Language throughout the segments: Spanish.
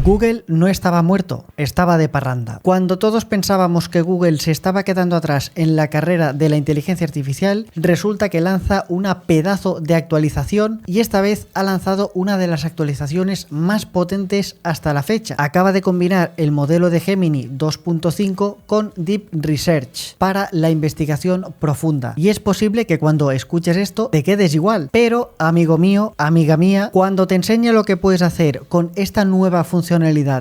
Google no estaba muerto, estaba de parranda. Cuando todos pensábamos que Google se estaba quedando atrás en la carrera de la inteligencia artificial, resulta que lanza una pedazo de actualización y esta vez ha lanzado una de las actualizaciones más potentes hasta la fecha. Acaba de combinar el modelo de Gemini 2.5 con Deep Research para la investigación profunda. Y es posible que cuando escuches esto te quedes igual, pero amigo mío, amiga mía, cuando te enseñe lo que puedes hacer con esta nueva funcionalidad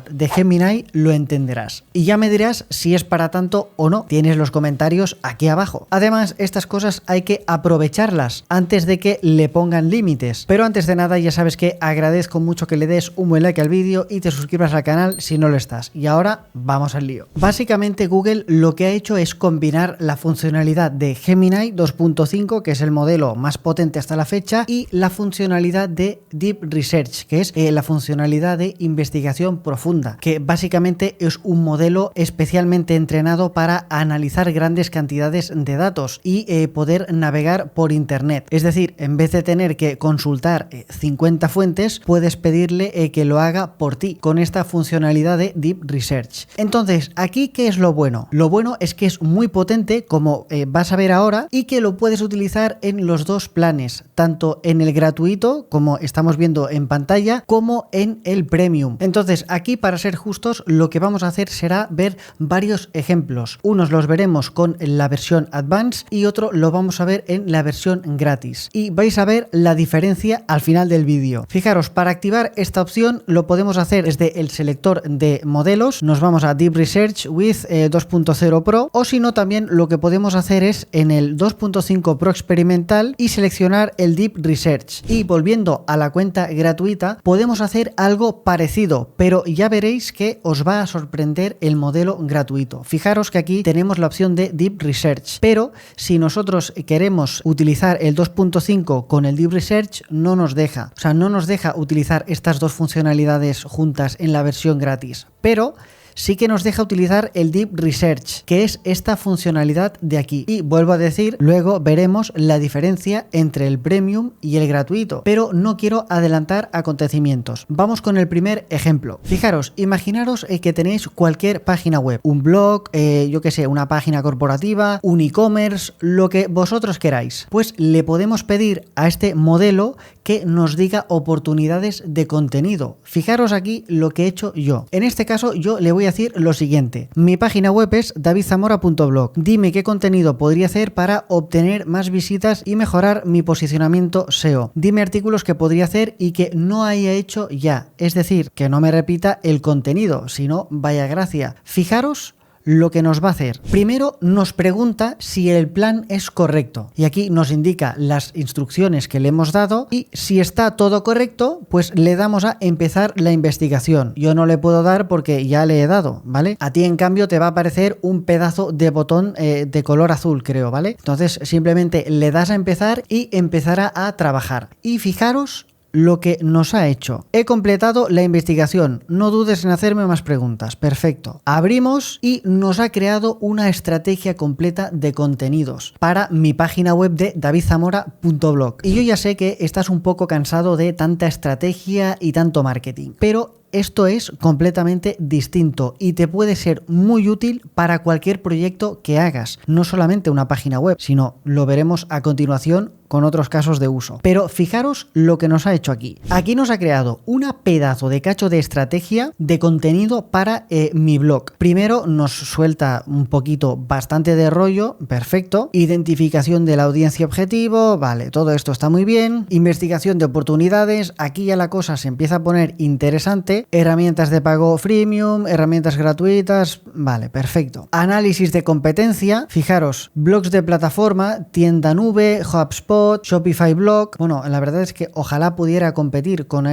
de Gemini, lo entenderás. Y ya me dirás si es para tanto o no. Tienes los comentarios aquí abajo. Además, estas cosas hay que aprovecharlas antes de que le pongan límites. Pero antes de nada, ya sabes que agradezco mucho que le des un buen like al vídeo y te suscribas al canal si no lo estás. Y ahora vamos al lío. Básicamente, Google lo que ha hecho es combinar la funcionalidad de Gemini 2.5, que es el modelo más potente hasta la fecha, y la funcionalidad de Deep Research, que es la funcionalidad de investigación profunda, que básicamente es un modelo especialmente entrenado para analizar grandes cantidades de datos y poder navegar por internet. Es decir, en vez de tener que consultar 50 fuentes, puedes pedirle que lo haga por ti con esta funcionalidad de Deep Research. Entonces, aquí, ¿qué es lo bueno? Lo bueno es que es muy potente, como vas a ver ahora, y que lo puedes utilizar en los dos planes, tanto en el gratuito, como estamos viendo en pantalla, como en el premium. Entonces, aquí, para ser justos, lo que vamos a hacer será ver varios ejemplos. Unos los veremos con la versión Advanced y otro lo vamos a ver en la versión gratis. Y vais a ver la diferencia al final del vídeo. Fijaros, para activar esta opción lo podemos hacer desde el selector de modelos. Nos vamos a Deep Research with 2.0 Pro, o si no, también lo que podemos hacer es en el 2.5 Pro experimental y seleccionar el Deep Research. Y volviendo a la cuenta gratuita, podemos hacer algo parecido, pero ya veréis que os va a sorprender el modelo gratuito. Fijaros que aquí tenemos la opción de Deep Research, pero si nosotros queremos utilizar el 2.5 con el Deep Research, no nos deja. O sea, no nos deja utilizar estas dos funcionalidades juntas en la versión gratis, pero sí que nos deja utilizar el Deep Research, que es esta funcionalidad de aquí. Y vuelvo a decir, luego veremos la diferencia entre el premium y el gratuito, pero no quiero adelantar acontecimientos. Vamos con el primer ejemplo. Fijaros, imaginaros que tenéis cualquier página web, un blog, yo que sé, una página corporativa, un e-commerce, lo que vosotros queráis. Pues le podemos pedir a este modelo que nos diga oportunidades de contenido. Fijaros aquí lo que he hecho yo. En este caso, yo le voy a decir lo siguiente: mi página web es davidzamora.blog. Dime qué contenido podría hacer para obtener más visitas y mejorar mi posicionamiento SEO. Dime artículos que podría hacer y que no haya hecho ya. Es decir, que no me repita el contenido, sino vaya gracia. Fijaros lo que nos va a hacer. Primero nos pregunta si el plan es correcto y aquí nos indica las instrucciones que le hemos dado, y si está todo correcto, pues le damos a empezar la investigación. Yo no le puedo dar porque ya le he dado, ¿vale? A ti, en cambio, te va a aparecer un pedazo de botón de color azul, creo, ¿vale? Entonces simplemente le das a empezar y empezará a trabajar. Y fijaros lo que nos ha hecho. He completado la investigación. No dudes en hacerme más preguntas. Perfecto. Abrimos y nos ha creado una estrategia completa de contenidos para mi página web de davidzamora.blog. Y yo ya sé que estás un poco cansado de tanta estrategia y tanto marketing, pero esto es completamente distinto y te puede ser muy útil para cualquier proyecto que hagas, no solamente una página web, sino lo veremos a continuación con otros casos de uso. Pero fijaros lo que nos ha hecho aquí. Aquí nos ha creado una pedazo de cacho de estrategia de contenido para mi blog. Primero nos suelta un poquito bastante de rollo, perfecto. Identificación de la audiencia objetivo, vale, todo esto está muy bien. Investigación de oportunidades, aquí ya la cosa se empieza a poner interesante. Herramientas de pago freemium, herramientas gratuitas, vale, perfecto. Análisis de competencia, fijaros, blogs de plataforma, tienda nube, HubSpot, Shopify Blog. Bueno, la verdad es que ojalá pudiera competir con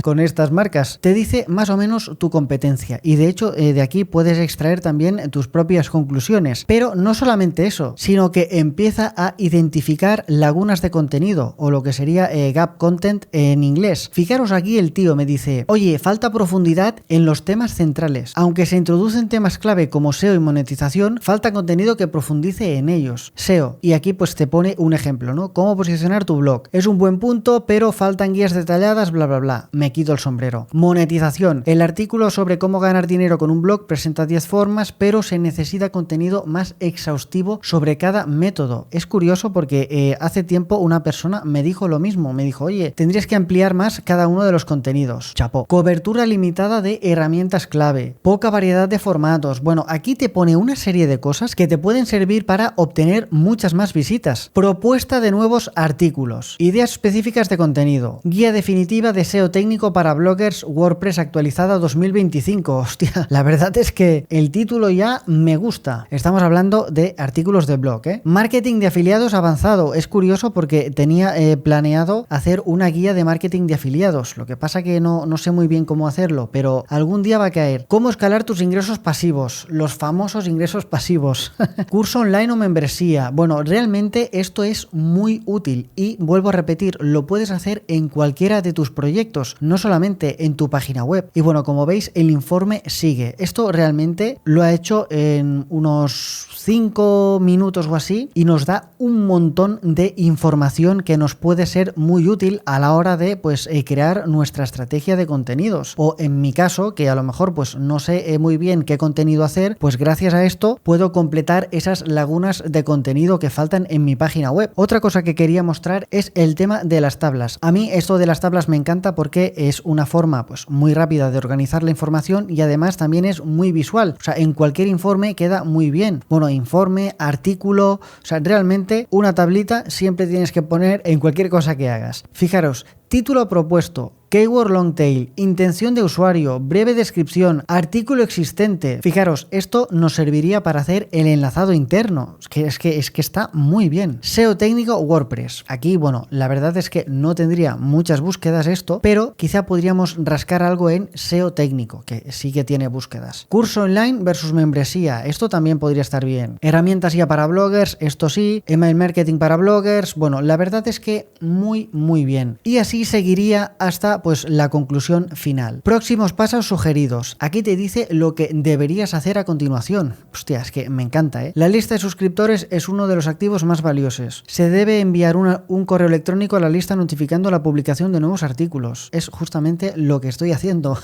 con estas marcas. Te dice más o menos tu competencia y de hecho de aquí puedes extraer también tus propias conclusiones. Pero no solamente eso, sino que empieza a identificar lagunas de contenido, o lo que sería gap content en inglés. Fijaros aquí, el tío me dice: oye, falta profundidad en los temas centrales. Aunque se introducen temas clave como SEO y monetización, falta contenido que profundice en ellos. SEO. Y aquí pues te pone un ejemplo. ejemplo, ¿no? Cómo posicionar tu blog. Es un buen punto, pero faltan guías detalladas, bla, bla, bla. Me quito el sombrero. Monetización. El artículo sobre cómo ganar dinero con un blog presenta 10 formas, pero se necesita contenido más exhaustivo sobre cada método. Es curioso porque hace tiempo una persona me dijo lo mismo. Me dijo, oye, tendrías que ampliar más cada uno de los contenidos. Chapó. Cobertura limitada de herramientas clave. Poca variedad de formatos. Bueno, aquí te pone una serie de cosas que te pueden servir para obtener muchas más visitas. Propuesta de nuevos artículos. Ideas específicas de contenido. Guía definitiva de SEO técnico para bloggers WordPress actualizada 2025. Hostia, la verdad es que el título ya me gusta. Estamos hablando de artículos de blog, ¿eh? Marketing de afiliados avanzado. Es curioso porque tenía planeado hacer una guía de marketing de afiliados. Lo que pasa que no sé muy bien cómo hacerlo, pero algún día va a caer. Cómo escalar tus ingresos pasivos. Los famosos ingresos pasivos. Curso online o membresía. Bueno, realmente esto es muy útil y vuelvo a repetir, lo puedes hacer en cualquiera de tus proyectos, no solamente en tu página web. Y bueno, como veis, el informe sigue. Esto realmente lo ha hecho en unos 5 minutos o así y nos da un montón de información que nos puede ser muy útil a la hora de crear nuestra estrategia de contenidos. O en mi caso, que a lo mejor no sé muy bien qué contenido hacer, pues gracias a esto puedo completar esas lagunas de contenido que faltan en mi página web. Otra cosa que quería mostrar es el tema de las tablas. A mí esto de las tablas me encanta porque es una forma muy rápida de organizar la información y además también es muy visual. O sea, en cualquier informe queda muy bien. Bueno, informe, artículo, o sea, realmente una tablita siempre tienes que poner en cualquier cosa que hagas. Fijaros, título propuesto, keyword long tail, intención de usuario, breve descripción, artículo existente. Fijaros, esto nos serviría para hacer el enlazado interno. Es que está muy bien. SEO técnico WordPress. Aquí, bueno, la verdad es que no tendría muchas búsquedas esto, pero quizá podríamos rascar algo en SEO técnico, que sí que tiene búsquedas. Curso online versus membresía. Esto también podría estar bien. Herramientas ya para bloggers. Esto sí. Email marketing para bloggers. Bueno, la verdad es que muy, muy bien. Y así seguiría hasta la conclusión final. Próximos pasos sugeridos. Aquí te dice lo que deberías hacer a continuación. Hostia, es que me encanta, ¿eh? La lista de suscriptores es uno de los activos más valiosos. Se debe enviar un correo electrónico a la lista notificando la publicación de nuevos artículos. Es justamente lo que estoy haciendo.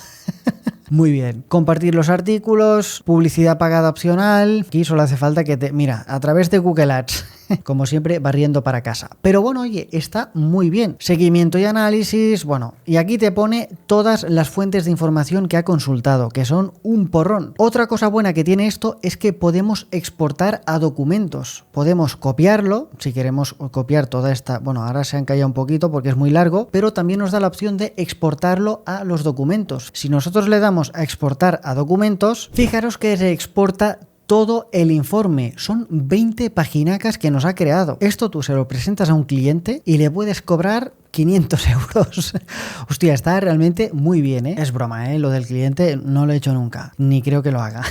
Muy bien. Compartir los artículos, publicidad pagada opcional. Aquí solo hace falta que mira, a través de Google Ads. Como siempre, barriendo para casa. Pero bueno, oye, está muy bien. Seguimiento y análisis, bueno, y aquí te pone todas las fuentes de información que ha consultado, que son un porrón. Otra cosa buena que tiene esto es que podemos exportar a documentos. Podemos copiarlo, si queremos copiar toda esta, bueno, ahora se han callado un poquito porque es muy largo, pero también nos da la opción de exportarlo a los documentos. Si nosotros le damos a exportar a documentos, fijaros que se exporta todo el informe. Son 20 paginacas que nos ha creado. Esto tú se lo presentas a un cliente y le puedes cobrar 500 euros. Hostia, está realmente muy bien, ¿eh? Es broma, ¿eh? Lo del cliente no lo he hecho nunca, ni creo que lo haga.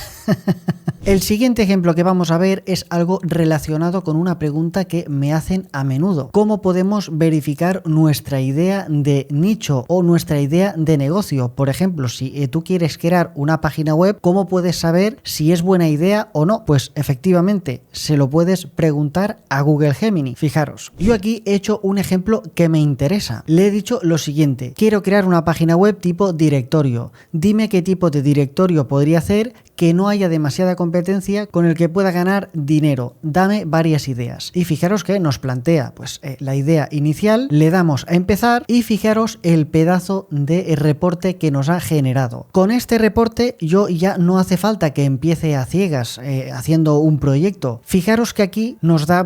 El siguiente ejemplo que vamos a ver es algo relacionado con una pregunta que me hacen a menudo. ¿Cómo podemos verificar nuestra idea de nicho o nuestra idea de negocio? Por ejemplo, si tú quieres crear una página web, ¿cómo puedes saber si es buena idea o no? Pues efectivamente, se lo puedes preguntar a Google Gemini. Fijaros, yo aquí he hecho un ejemplo que me interesa. Le he dicho lo siguiente: quiero crear una página web tipo directorio. Dime qué tipo de directorio podría hacer que no haya demasiada competencia con el que pueda ganar dinero. Dame varias ideas. Y fijaros que nos plantea la idea inicial, le damos a empezar y fijaros el pedazo de reporte que nos ha generado. Con este reporte yo ya no hace falta que empiece a ciegas haciendo un proyecto. Fijaros que aquí nos da,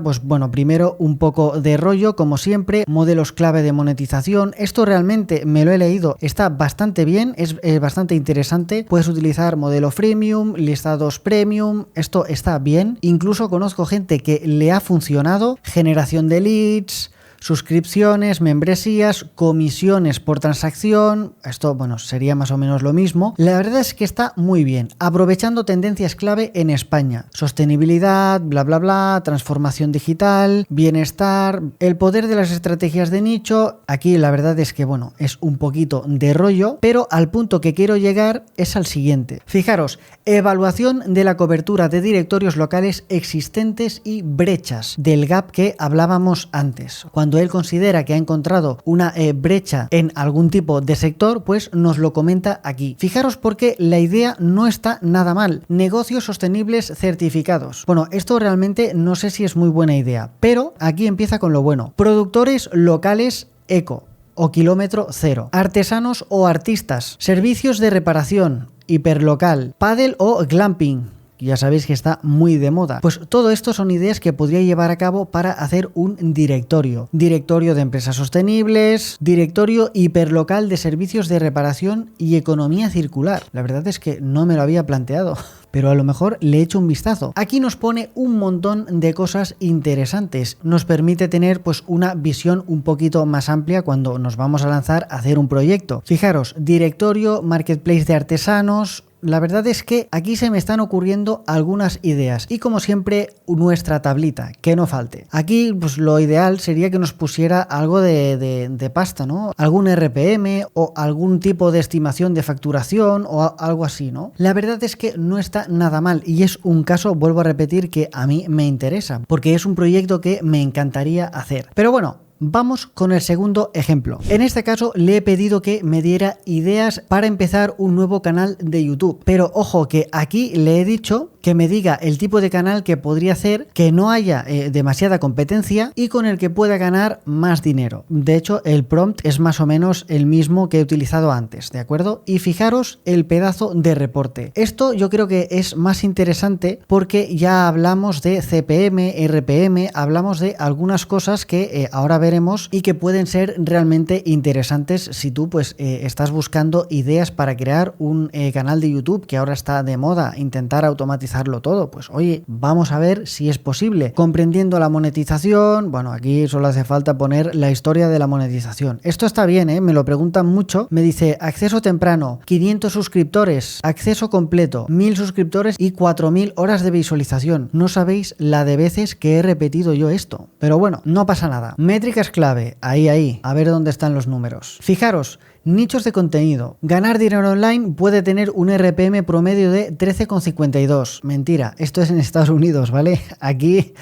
primero un poco de rollo, como siempre, modelos clave de monetización. Esto realmente me lo he leído, está bastante bien, es bastante interesante. Puedes utilizar modelo freemium, listados premium, esto está bien. Incluso conozco gente que le ha funcionado, generación de leads. O suscripciones, membresías, comisiones por transacción. Esto, bueno, sería más o menos lo mismo. La verdad es que está muy bien, aprovechando tendencias clave en España: sostenibilidad, bla bla bla, transformación digital, bienestar, el poder de las estrategias de nicho. Aquí la verdad es que, bueno, es un poquito de rollo, pero al punto que quiero llegar es al siguiente. Fijaros, evaluación de la cobertura de directorios locales existentes y brechas del gap que hablábamos antes. Cuando él considera que ha encontrado una brecha en algún tipo de sector, pues nos lo comenta aquí. Fijaros porque la idea no está nada mal. Negocios sostenibles certificados. Bueno, esto realmente no sé si es muy buena idea, pero aquí empieza con lo bueno. Productores locales eco o kilómetro cero. Artesanos o artistas. Servicios de reparación. Hiperlocal. Paddle o glamping. Ya sabéis que está muy de moda. Pues todo esto son ideas que podría llevar a cabo para hacer un directorio. Directorio de empresas sostenibles, directorio hiperlocal de servicios de reparación y economía circular. La verdad es que no me lo había planteado, pero a lo mejor le echo un vistazo. Aquí nos pone un montón de cosas interesantes. Nos permite tener pues una visión un poquito más amplia cuando nos vamos a lanzar a hacer un proyecto. Fijaros, directorio, marketplace de artesanos. La verdad es que aquí se me están ocurriendo algunas ideas y como siempre nuestra tablita, que no falte. Aquí pues lo ideal sería que nos pusiera algo de pasta, ¿no? Algún RPM o algún tipo de estimación de facturación o algo así, ¿no? La verdad es que no está nada mal y es un caso, vuelvo a repetir, que a mí me interesa porque es un proyecto que me encantaría hacer. Pero bueno, vamos con el segundo ejemplo. En este caso le he pedido que me diera ideas para empezar un nuevo canal de YouTube. Pero ojo que aquí le he dicho que me diga el tipo de canal que podría hacer, que no haya demasiada competencia y con el que pueda ganar más dinero. De hecho, el prompt es más o menos el mismo que he utilizado antes, ¿de acuerdo? Y fijaros el pedazo de reporte. Esto yo creo que es más interesante porque ya hablamos de CPM, RPM, hablamos de algunas cosas que ahora veremos y que pueden ser realmente interesantes si tú pues estás buscando ideas para crear un canal de YouTube que ahora está de moda, intentar automatizarlo todo. Pues oye, vamos a ver si es posible. Comprendiendo la monetización, bueno, aquí solo hace falta poner la historia de la monetización. Esto está bien, me lo preguntan mucho. Me dice acceso temprano, 500 suscriptores, acceso completo, 1000 suscriptores y 4000 horas de visualización. No sabéis la de veces que he repetido yo esto. Pero bueno, no pasa nada. Métricas clave, ahí, a ver dónde están los números. Fijaros, nichos de contenido. Ganar dinero online puede tener un RPM promedio de 13,52. Mentira, esto es en Estados Unidos, ¿vale? Aquí...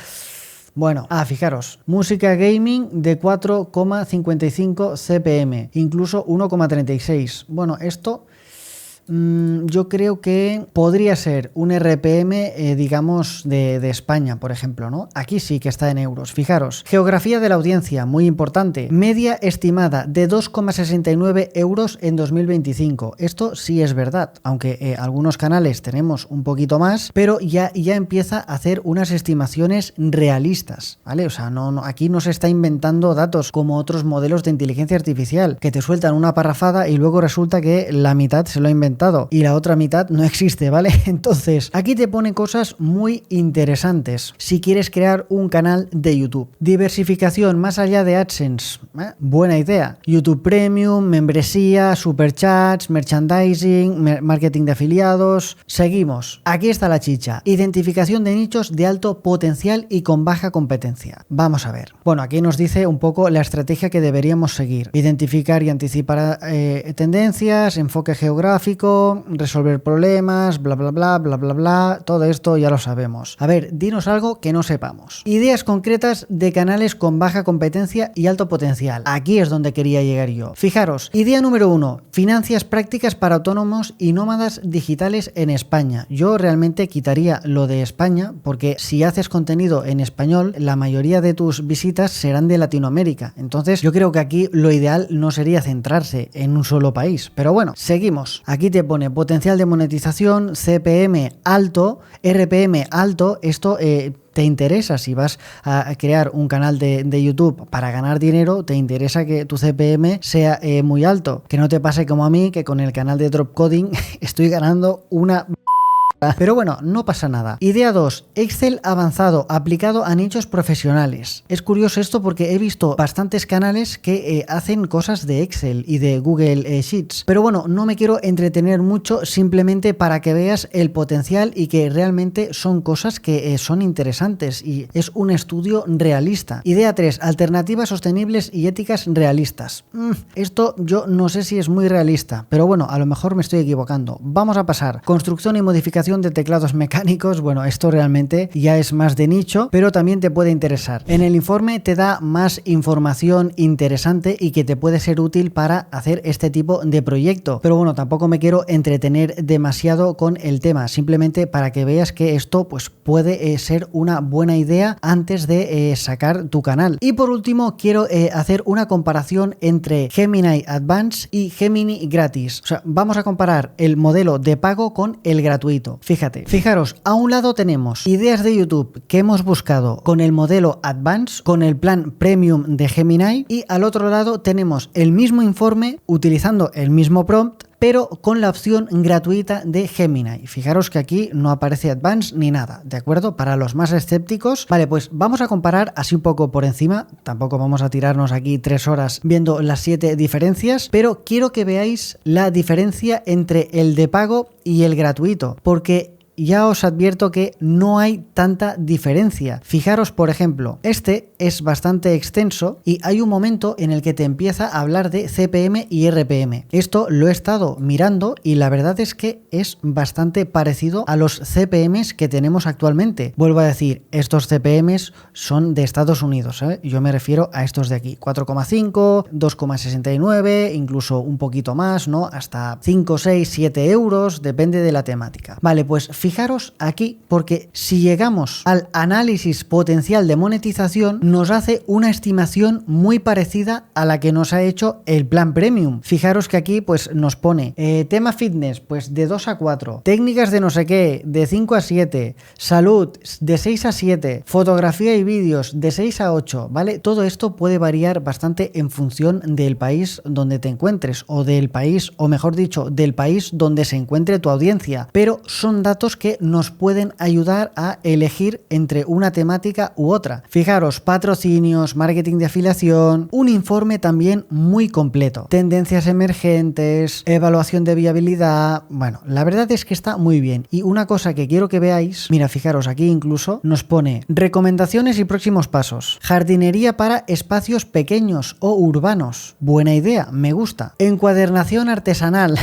Bueno, fijaros, música gaming de 4,55 CPM, incluso 1,36. Bueno, esto... yo creo que podría ser un RPM, digamos, de España, por ejemplo, ¿no? Aquí sí que está en euros. Fijaros, geografía de la audiencia, muy importante. Media estimada de 2,69 euros en 2025. Esto sí es verdad, aunque algunos canales tenemos un poquito más, pero ya empieza a hacer unas estimaciones realistas, ¿vale? O sea, aquí no se está inventando datos como otros modelos de inteligencia artificial, que te sueltan una parrafada y luego resulta que la mitad se lo ha inventado y la otra mitad no existe, ¿vale? Entonces, aquí te pone cosas muy interesantes si quieres crear un canal de YouTube. Diversificación más allá de AdSense, buena idea. YouTube Premium, membresía, superchats, merchandising, marketing de afiliados. Seguimos. Aquí está la chicha. Identificación de nichos de alto potencial y con baja competencia. Vamos a ver. Bueno, aquí nos dice un poco la estrategia que deberíamos seguir. Identificar y anticipar tendencias, enfoque geográfico, resolver problemas, bla bla bla bla bla bla, todo esto ya lo sabemos. A ver, dinos algo que no sepamos. Ideas concretas de canales con baja competencia y alto potencial. Aquí es donde quería llegar yo. Fijaros, idea número 1, finanzas prácticas para autónomos y nómadas digitales en España. Yo realmente quitaría lo de España porque si haces contenido en español, la mayoría de tus visitas serán de Latinoamérica. Entonces yo creo que aquí lo ideal no sería centrarse en un solo país. Pero bueno, seguimos. Aquí te pone potencial de monetización, CPM alto, RPM alto. Esto te interesa. Si vas a crear un canal de YouTube para ganar dinero, te interesa que tu CPM sea muy alto. Que no te pase como a mí, que con el canal de Dropcoding estoy ganando una... Pero bueno, no pasa nada. Idea 2. Excel avanzado aplicado a nichos profesionales. Es curioso esto porque he visto bastantes canales que hacen cosas de Excel y de Google Sheets. Pero bueno, no me quiero entretener mucho, simplemente para que veas el potencial y que realmente son cosas que son interesantes y es un estudio realista. Idea 3. Alternativas sostenibles y éticas realistas. Esto yo no sé si es muy realista, pero bueno, a lo mejor me estoy equivocando. Vamos a pasar. Construcción y modificación de teclados mecánicos. Bueno, esto realmente ya es más de nicho, pero también te puede interesar. En el informe te da más información interesante y que te puede ser útil para hacer este tipo de proyecto. Pero bueno, tampoco me quiero entretener demasiado con el tema, simplemente para que veas que esto pues puede ser una buena idea antes de sacar tu canal. Y por último, quiero hacer una comparación entre Gemini Advanced y Gemini gratis. O sea, vamos a comparar el modelo de pago con el gratuito. Fijaros, a un lado tenemos ideas de YouTube que hemos buscado con el modelo Advanced, con el plan Premium de Gemini, y al otro lado tenemos el mismo informe utilizando el mismo prompt, pero con la opción gratuita de Gemini. Fijaros que aquí no aparece Advanced ni nada, ¿de acuerdo? Para los más escépticos. Vale, pues vamos a comparar así un poco por encima. Tampoco vamos a tirarnos aquí 3 horas viendo las 7 diferencias, pero quiero que veáis la diferencia entre el de pago y el gratuito, porque ya os advierto que no hay tanta diferencia. Fijaros, por ejemplo, este es bastante extenso y hay un momento en el que te empieza a hablar de CPM y RPM. Esto lo he estado mirando y la verdad es que es bastante parecido a los CPMs que tenemos actualmente. Vuelvo a decir, estos CPMs son de Estados Unidos, ¿eh? Yo me refiero a estos de aquí, 4,5, 2,69, incluso un poquito más, ¿no? Hasta 5, 6, 7 euros, depende de la temática. Vale, pues fijaros aquí, porque si llegamos al análisis potencial de monetización, nos hace una estimación muy parecida a la que nos ha hecho el plan Premium. Fijaros que aquí pues nos pone tema fitness, pues de 2 a 4, técnicas de no sé qué, de 5 a 7, salud, de 6 a 7, fotografía y vídeos, de 6 a 8, ¿vale? Todo esto puede variar bastante en función del país donde te encuentres, o del país, o mejor dicho, del país donde se encuentre tu audiencia, pero son datos que nos pueden ayudar a elegir entre una temática u otra. Fijaros, patrocinios, marketing de afiliación, un informe también muy completo, tendencias emergentes, evaluación de viabilidad. Bueno, la verdad es que está muy bien. Y una cosa que quiero que veáis, mira, fijaros, aquí incluso nos pone recomendaciones y próximos pasos, jardinería para espacios pequeños o urbanos. Buena idea, me gusta. Encuadernación artesanal.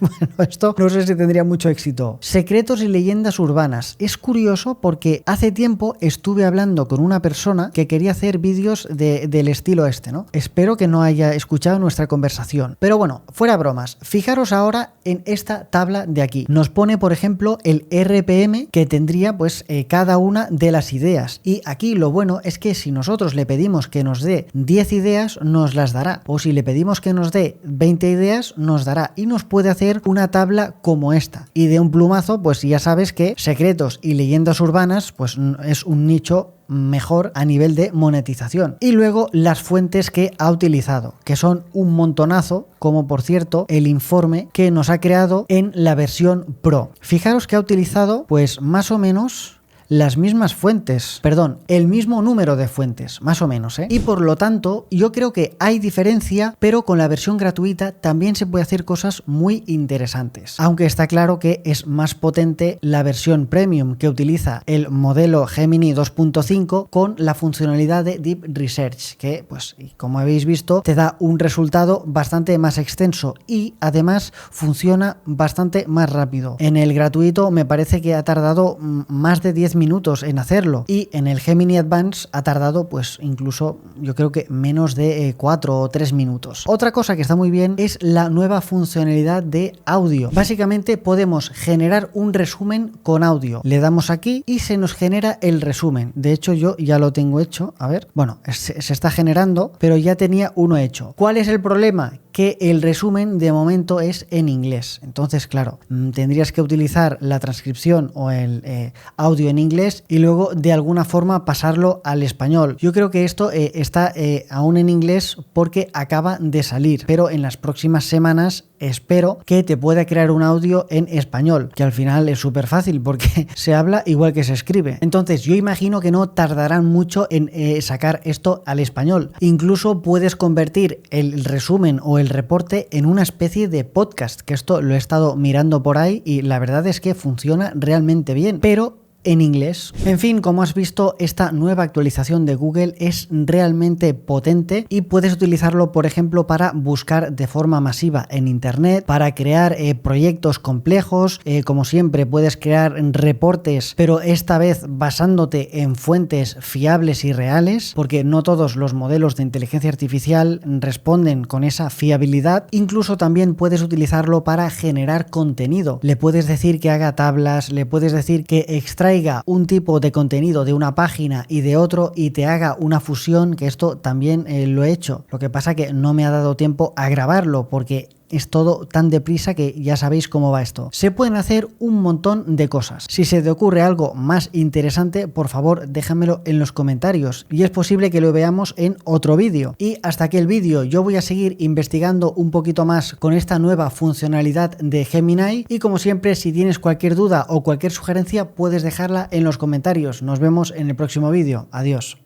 Bueno, esto no sé si tendría mucho éxito. Secretos y leyendas urbanas. Es curioso porque hace tiempo estuve hablando con una persona que quería hacer vídeos del estilo este, ¿no? Espero que no haya escuchado nuestra conversación. Pero bueno, fuera bromas. Fijaros ahora en esta tabla de aquí. Nos pone, por ejemplo, el RPM que tendría pues cada una de las ideas. Y aquí lo bueno es que si nosotros le pedimos que nos dé 10 ideas, nos las dará. O si le pedimos que nos dé 20 ideas, nos dará. Y nos puede hacer una tabla como esta. Y de un plumazo, pues ya sabes que secretos y leyendas urbanas pues es un nicho mejor a nivel de monetización. Y luego las fuentes que ha utilizado, que son un montonazo, como por cierto el informe que nos ha creado en la versión Pro. Fijaros que ha utilizado pues más o menos las mismas fuentes, perdón, el mismo número de fuentes, más o menos, ¿eh? Y por lo tanto, yo creo que hay diferencia, pero con la versión gratuita también se puede hacer cosas muy interesantes. Aunque está claro que es más potente la versión Premium, que utiliza el modelo Gemini 2.5 con la funcionalidad de Deep Research, que, pues, como habéis visto, te da un resultado bastante más extenso y además funciona bastante más rápido. En el gratuito me parece que ha tardado más de 10 minutos en hacerlo, y en el Gemini Advanced ha tardado pues incluso yo creo que menos de 4 o 3 minutos. Otra cosa que está muy bien es la nueva funcionalidad de audio. Básicamente podemos generar un resumen con audio. Le damos aquí y se nos genera el resumen. De hecho yo ya lo tengo hecho. A ver, bueno, se está generando, pero ya tenía uno hecho. ¿Cuál es el problema? Que el resumen de momento es en inglés. Entonces, claro, tendrías que utilizar la transcripción o el audio en inglés inglés y luego de alguna forma pasarlo al español. Yo creo que esto está aún en inglés porque acaba de salir, pero en las próximas semanas espero que te pueda crear un audio en español, que al final es súper fácil porque se habla igual que se escribe. Entonces yo imagino que no tardarán mucho en sacar esto al español. Incluso puedes convertir el resumen o el reporte en una especie de podcast, que esto lo he estado mirando por ahí y la verdad es que funciona realmente bien, pero en inglés. En fin, como has visto, esta nueva actualización de Google es realmente potente y puedes utilizarlo, por ejemplo, para buscar de forma masiva en internet, para crear proyectos complejos, como siempre puedes crear reportes, pero esta vez basándote en fuentes fiables y reales, porque no todos los modelos de inteligencia artificial responden con esa fiabilidad. Incluso también puedes utilizarlo para generar contenido. Le puedes decir que haga tablas, le puedes decir que extraiga un tipo de contenido de una página y de otro y te haga una fusión, que esto también lo he hecho. Lo que pasa que no me ha dado tiempo a grabarlo porque es todo tan deprisa que ya sabéis cómo va esto. Se pueden hacer un montón de cosas. Si se te ocurre algo más interesante, por favor déjamelo en los comentarios y es posible que lo veamos en otro vídeo. Y hasta aquí el vídeo. Yo voy a seguir investigando un poquito más con esta nueva funcionalidad de Gemini y como siempre, si tienes cualquier duda o cualquier sugerencia puedes dejarla en los comentarios. Nos vemos en el próximo vídeo. Adiós.